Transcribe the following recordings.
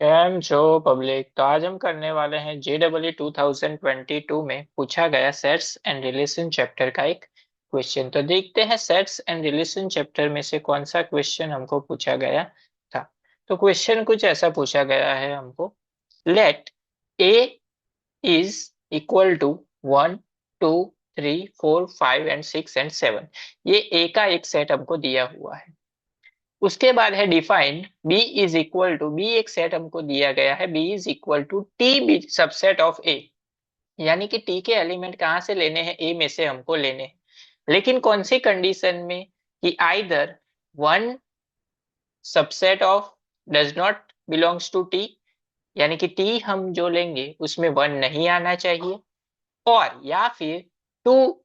Cam जो public. तो आज हम करने वाले हैं JEE 2022 में पूछा गया सेट्स एंड रिलेशन चैप्टर का एक क्वेश्चन। तो देखते हैं सेट्स एंड रिलेशन चैप्टर में से कौन सा क्वेश्चन हमको पूछा गया था। तो क्वेश्चन कुछ ऐसा पूछा गया है हमको। Let A is equal to 1 2 3 4 5 and 6 and 7। ये ए का एक सेट हमको दिया हुआ है। उसके बाद है define B is equal to, B एक सेट हमको दिया गया है, B is equal to T B subset of A. यानी कि टी के एलिमेंट कहाँ से लेने हैं, ए में से हमको लेने हैं। लेकिन कौन सी कंडीशन में, कि either one subset of does not belongs to T, यानी कि टी हम जो लेंगे उसमें वन नहीं आना चाहिए, और या फिर टू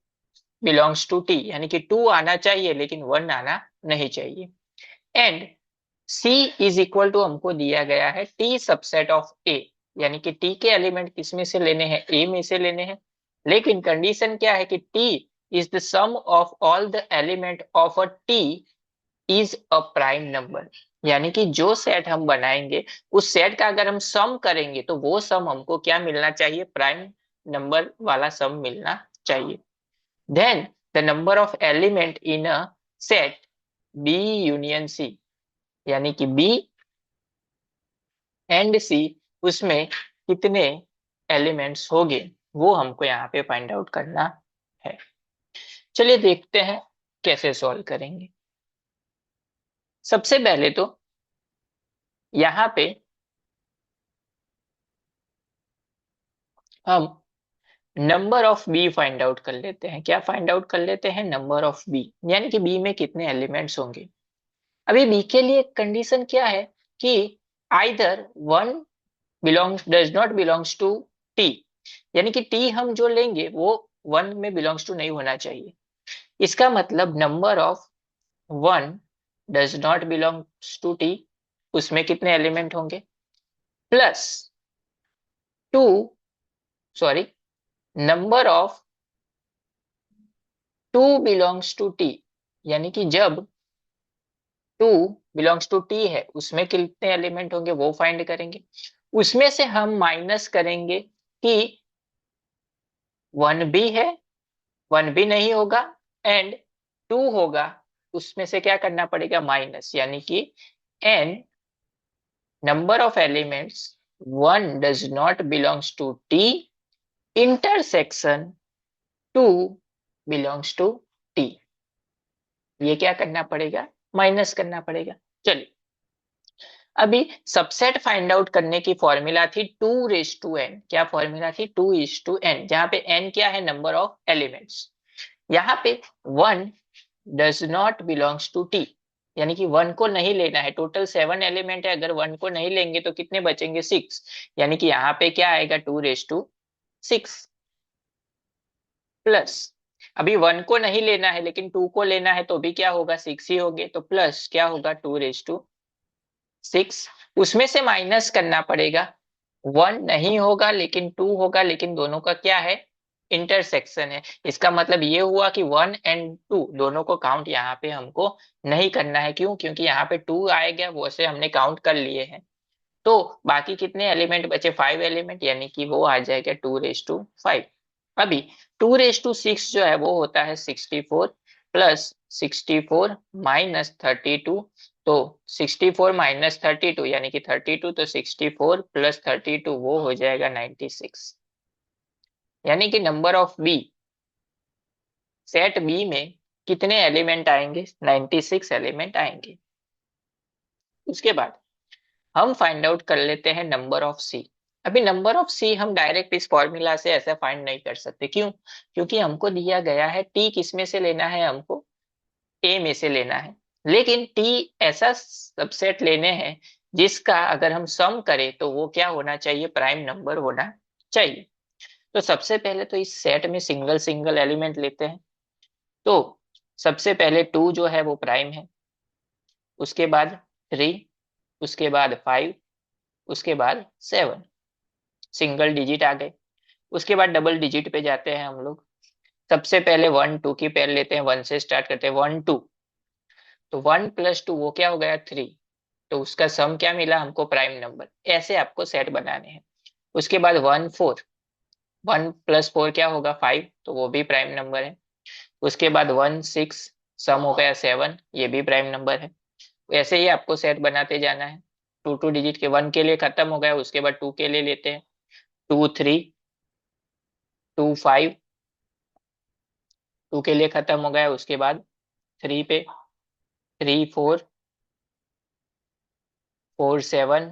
बिलोंग्स टू टी, यानी कि टू आना चाहिए लेकिन वन आना नहीं चाहिए। And C is equal to हमको दिया गया है T सबसेट ऑफ A, यानी कि T के एलिमेंट किस में से लेने हैं, A में से लेने हैं। लेकिन कंडीशन क्या है कि T is the sum of all the element of a T is a prime number. यानी कि जो सेट हम बनाएंगे उस सेट का अगर हम सम करेंगे तो वो सम हमको क्या मिलना चाहिए, प्राइम नंबर वाला सम मिलना चाहिए। Then the number of element in a set B union C, यानी कि बी एंड सी, उसमें कितने एलिमेंट्स होंगे वो हमको यहाँ पे फाइंड आउट करना है। चलिए देखते हैं कैसे सॉल्व करेंगे। सबसे पहले तो यहाँ पे हम number of B find out कर लेते हैं। क्या फाइंड आउट कर लेते हैं, नंबर ऑफ बी, यानी कि बी में कितने एलिमेंट्स होंगे। अभी बी के लिए कंडीशन क्या है कि either one belongs does not belongs to T, यानी कि टी हम जो लेंगे वो वन में बिलोंग्स टू नहीं होना चाहिए। इसका मतलब number of one does not belongs to T, उसमें कितने एलिमेंट होंगे, plus two, sorry, number of two belongs to T, यानी कि जब टू बिलोंग्स टू टी है उसमें कितने एलिमेंट होंगे वो फाइंड करेंगे। उसमें से हम माइनस करेंगे कि वन भी है, वन भी नहीं होगा, एंड टू होगा। उसमें से क्या करना पड़ेगा, माइनस, यानी कि N number of elements one does not belongs to T intersection two belongs to T. ये क्या करना पड़ेगा, माइनस करना पड़ेगा। चलिए, अभी सबसेट फाइंड आउट करने की फॉर्मूला थी 2:n। क्या फॉर्मूला थी, 2:n, जहां पे n क्या है, नंबर ऑफ एलिमेंट्स। यहाँ पे one does not belongs to T, यानी कि वन को नहीं लेना है। टोटल 7 एलिमेंट है, अगर वन को नहीं लेंगे तो कितने बचेंगे, 6, यानी कि यहाँ पे क्या आएगा, 2:6 प्लस, अभी वन को नहीं लेना है लेकिन टू को लेना है तो भी क्या होगा, 6 ही होगे, तो प्लस क्या होगा, 2:6। उसमें से माइनस करना पड़ेगा, वन नहीं होगा लेकिन टू होगा, लेकिन दोनों का क्या है, इंटरसेक्शन है। इसका मतलब ये हुआ कि वन एंड टू दोनों को काउंट यहाँ पे हमको नहीं करना है। क्यों, क्योंकि यहाँ पे टू आएगा, वो से हमने काउंट कर लिए हैं। तो बाकी कितने एलिमेंट बचे, 5 एलिमेंट, यानी कि वो आ जाएगा 2:5। अभी 2:6 जो है वो होता है 64, प्लस 64 माइनस 32। तो 64 माइनस 32 यानी कि 32, तो 64 प्लस 32 वो हो जाएगा 96। यानी कि number of B, set B में कितने एलिमेंट आएंगे, 96 एलिमेंट आएंगे। उसके बाद हम फाइंड आउट कर लेते हैं नंबर ऑफ सी। अभी नंबर ऑफ सी हम डायरेक्ट इस फॉर्मूला से ऐसे फाइंड नहीं कर सकते। क्यों, क्योंकि हमको दिया गया है टी किस में से लेना है, हमको ए में से लेना है। लेकिन टी ऐसा सबसेट लेने हैं जिसका अगर हम सम करें तो वो क्या होना चाहिए, प्राइम नंबर होना चाहिए। तो सबसे पहले तो इस सेट में सिंगल सिंगल एलिमेंट लेते हैं। तो सबसे पहले टू जो है वो प्राइम है, उसके बाद थ्री, उसके बाद फाइव, उसके बाद सेवन, सिंगल डिजिट आ गए। उसके बाद डबल डिजिट पे जाते हैं हम लोग। सबसे पहले वन टू की पेयर लेते हैं, वन से स्टार्ट करते हैं, 1 2। तो वन प्लस टू वो क्या हो गया, थ्री। तो उसका सम क्या मिला हमको, प्राइम नंबर। ऐसे आपको सेट बनाने हैं। उसके बाद 1 4, 1 + 4 क्या होगा 5, तो वो भी प्राइम नंबर है। उसके बाद 1 6, सम हो गया 7, ये भी प्राइम नंबर है। ऐसे ही आपको सेट बनाते जाना है। 2 2 डिजिट के, 1 के लिए खत्म हो गया, उसके बाद 2 के लिए लेते हैं। 2 3, 2 5, 2 के लिए खत्म हो गया, उसके बाद 3 पे, 3 4, 4 7,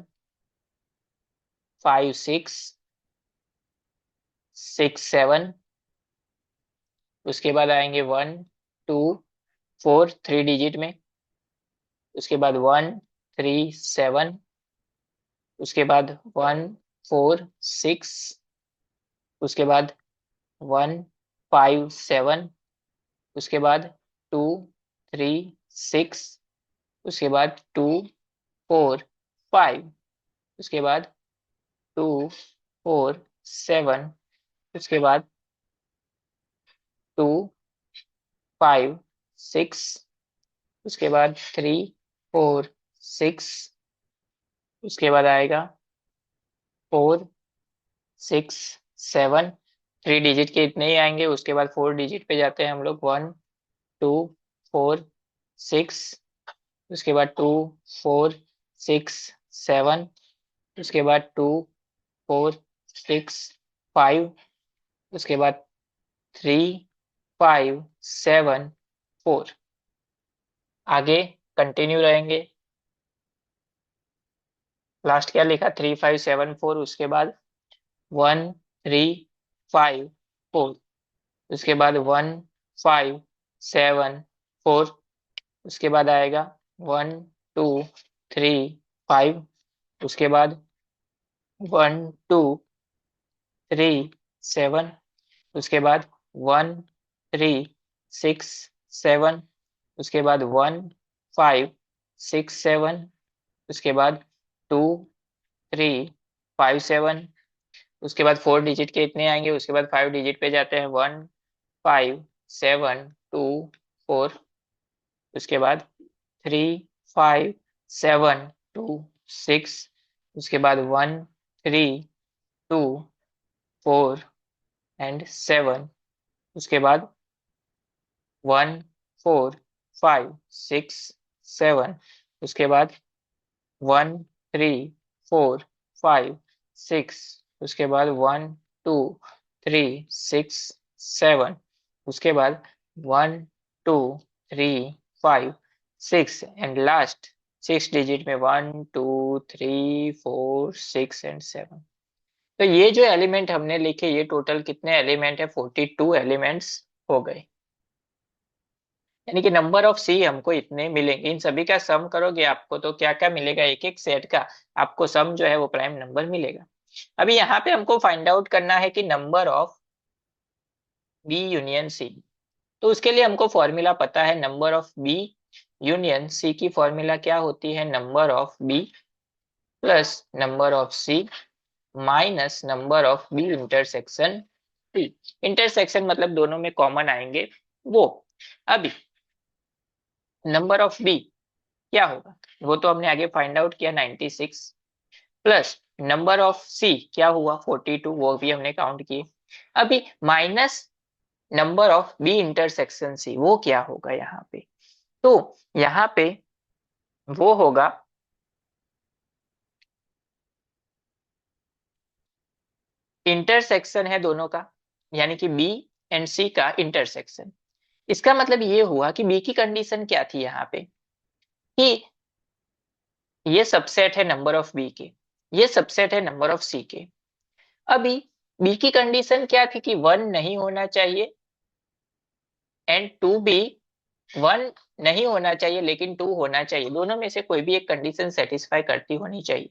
5 6, 6 7। उसके बाद आएंगे 1 2 4, 3 डिजिट में। उसके बाद 1 3 7। उसके बाद 1 4 6। उसके बाद 1 5 7। उसके बाद 2 3 6। उसके बाद 2 4 5। उसके बाद 2 4 7। उसके बाद 2 5 6। उसके बाद 3 4 6। उसके बाद आएगा 4 6 7। 3 डिजिट के इतने ही आएंगे। उसके बाद 4 डिजिट पे जाते हैं हम लोग, 1 2 4 6। उसके बाद 2 4 6 7। उसके बाद 2 4 6 5। उसके बाद 3 5 7 4। आगे कंटिन्यू रहेंगे। लास्ट क्या लिखा, 3 5 7 4। उसके बाद 1 3 5 4। उसके बाद 1 5 7 4। उसके बाद आएगा 1 2 3 5। उसके बाद 1 2 3 7। उसके बाद 1 3 6 7। उसके बाद 1 5 6 7। उसके बाद 2 3 5 7। उसके बाद 4 डिजिट के इतने आएंगे। उसके बाद 5 डिजिट पे जाते हैं, 1 5 7 2 4। उसके बाद 3 5 7 2 6। उसके बाद 1 3 2 4 एंड 7। उसके बाद 1 4 5 6 7। उसके बाद 1 3 4 5 6। उसके बाद 1 2 3 6 7। उसके बाद 1 2 3 5 6 एंड लास्ट 6 डिजिट में 1 2 3 4 6 एंड 7। तो ये जो एलिमेंट हमने लिखे, ये टोटल कितने एलिमेंट है, 42 एलिमेंट्स हो गए। यानी कि नंबर ऑफ सी हमको इतने मिलेंगे। इन सभी का सम करोगे आपको तो क्या क्या मिलेगा, एक एक सेट का आपको सम जो है वो प्राइम नंबर मिलेगा। अभी यहाँ पे हमको फाइंड आउट करना है कि number of B union C. तो उसके लिए हमको फॉर्मूला पता है, number of B union C की फॉर्मूला क्या होती है, number of B plus number of C minus number of B intersection C. Intersection मतलब दोनों में कॉमन आएंगे वो। अभी नंबर ऑफ बी क्या होगा, वो तो हमने आगे फाइंड आउट किया, 96 प्लस नंबर ऑफ सी क्या हुआ 42, वो भी हमने काउंट किए। अभी minus number of B intersection C, वो क्या होगा यहाँ पे, तो यहाँ पे वो होगा इंटरसेक्शन है दोनों का, यानी कि बी एंड सी का इंटरसेक्शन। इसका मतलब ये हुआ कि बी की कंडीशन क्या थी यहाँ पे, कि ये सबसेट है नंबर ऑफ बी के, ये सबसेट है नंबर ऑफ सी के। अभी बी की कंडीशन क्या थी कि 1 नहीं होना चाहिए एंड 2 भी 1 नहीं होना चाहिए लेकिन 2 होना चाहिए, दोनों में से कोई भी एक कंडीशन सेटिस्फाई करती होनी चाहिए।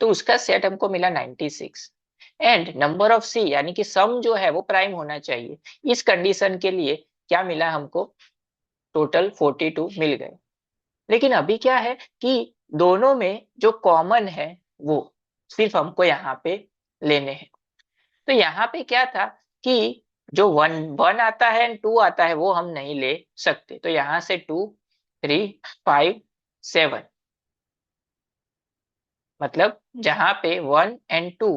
तो उसका सेट हमको मिला 96। एंड नंबर ऑफ सी यानी कि सम जो है वो प्राइम होना चाहिए। इस कंडीशन के लिए क्या मिला हमको, टोटल 42 मिल गए। लेकिन अभी क्या है कि दोनों में जो कॉमन है वो सिर्फ हमको यहाँ पे लेने हैं। तो यहाँ पे क्या था कि जो 1 1 आता है एंड 2 आता है वो हम नहीं ले सकते, तो यहाँ से 2 3 5 7 मतलब जहां पे 1 और 2,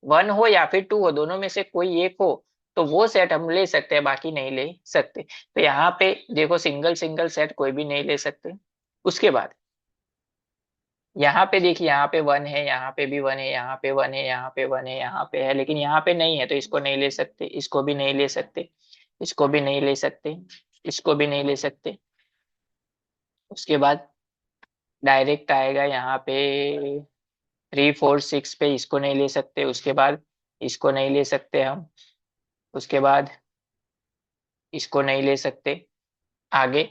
1 हो या फिर 2 हो, दोनों में से कोई एक हो तो वो सेट हम ले सकते हैं, बाकी नहीं ले सकते। तो यहाँ पे देखो सिंगल सिंगल सेट कोई भी नहीं ले सकते। उसके बाद यहाँ पे देखिए, यहाँ पे 1 है, यहाँ पे भी 1 है, यहाँ पे 1 है, यहाँ पे 1 है, यहाँ पे है, लेकिन यहाँ पे नहीं है तो इसको नहीं ले सकते, इसको भी नहीं ले सकते, इसको भी नहीं ले सकते, इसको भी नहीं ले सकते। उसके बाद डायरेक्ट आएगा यहाँ पे 3 4 6 पे, इसको नहीं ले सकते। उसके बाद इसको नहीं ले सकते हम। उसके बाद इसको नहीं ले सकते। आगे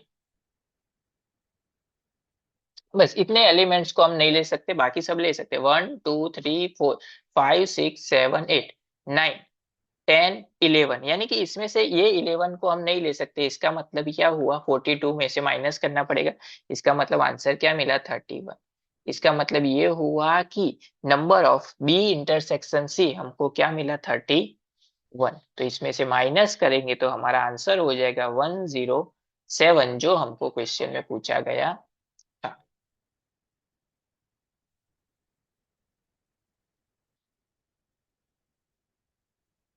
बस इतने एलिमेंट्स को हम नहीं ले सकते, बाकी सब ले सकते। 1 2 3 4 5 6 7 8 9 10 11, यानी कि इसमें से ये 11 को हम नहीं ले सकते। इसका मतलब क्या हुआ, 42 में से माइनस करना पड़ेगा। इसका मतलब आंसर क्या मिला, 31। इसका मतलब ये हुआ कि number of B intersection C हमको क्या मिला, 31। तो इसमें से माइनस करेंगे तो हमारा आंसर हो जाएगा 107, जो हमको क्वेश्चन में पूछा गया